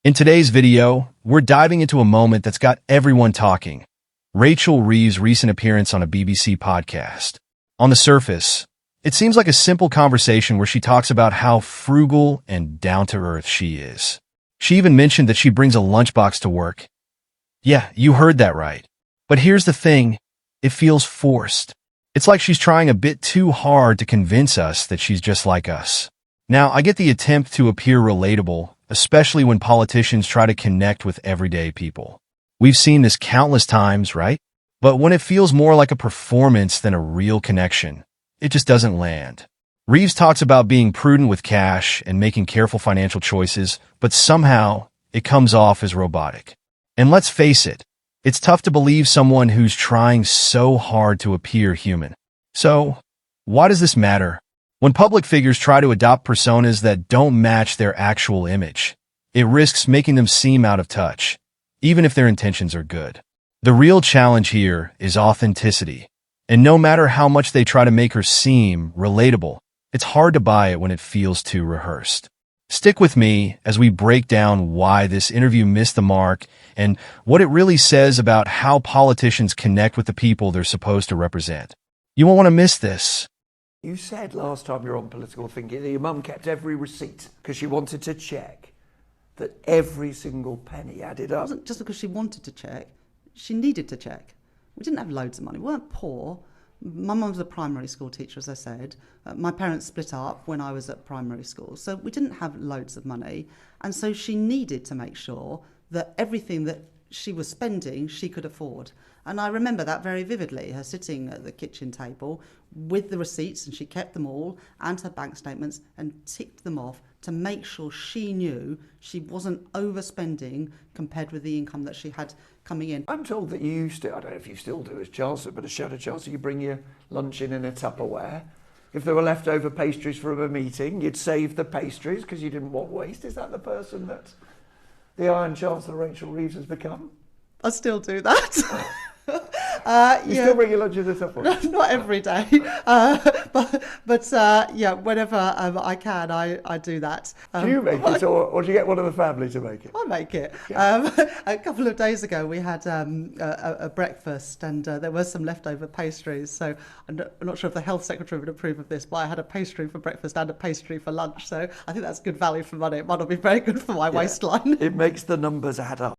In today's video, we're diving into a moment that's got everyone talking. Rachel Reeves' recent appearance on a BBC podcast. On the surface, it seems like a simple conversation where she talks about how frugal and down-to-earth she is. She even mentioned that she brings a lunchbox to work. Yeah, you heard that right. But here's the thing, it feels forced. It's like she's trying a bit too hard to convince us that she's just like us. Now, I get the attempt to appear relatable, especially when politicians try to connect with everyday people. We've seen this countless times, right? But when it feels more like a performance than a real connection, it just doesn't land. Reeves talks about being prudent with cash and making careful financial choices, but somehow it comes off as robotic. And let's face it, it's tough to believe someone who's trying so hard to appear human. So, why does this matter? When public figures try to adopt personas that don't match their actual image, it risks making them seem out of touch, even if their intentions are good. The real challenge here is authenticity, and no matter how much they try to make her seem relatable, it's hard to buy it when it feels too rehearsed. Stick with me as we break down why this interview missed the mark and what it really says about how politicians connect with the people they're supposed to represent. You won't want to miss this. You said last time you were on Political Thinking that your mum kept every receipt because she wanted to check that every single penny added It up. wasn't just because she wanted to check, she needed to check. We didn't have loads of money, we weren't poor. My mum was a primary school teacher, as I said. My parents split up when I was at primary school, so we didn't have loads of money. And so she needed to make sure that everything that she was spending, she could afford. And I remember that very vividly, her sitting at the kitchen table with the receipts, and she kept them all, and her bank statements, and ticked them off to make sure she knew she wasn't overspending compared with the income that she had coming in. I'm told that you used to, I don't know if you still do as Chancellor, but as Shadow Chancellor, you bring your lunch in a Tupperware. If there were leftover pastries from a meeting, you'd save the pastries because you didn't want waste. Is that the person that the Iron Chancellor Rachel Reeves has become? I still do that. You still bring your lunch in a Tupperware? Not every day, but yeah, whenever I can, I do that. Do you make it, or do you get one of the family to make it? I make it. A couple of days ago, we had a breakfast, and there were some leftover pastries. So I'm not sure if the health secretary would approve of this, but I had a pastry for breakfast and a pastry for lunch. So I think that's good value for money. It might not be very good for my waistline. It makes the numbers add up.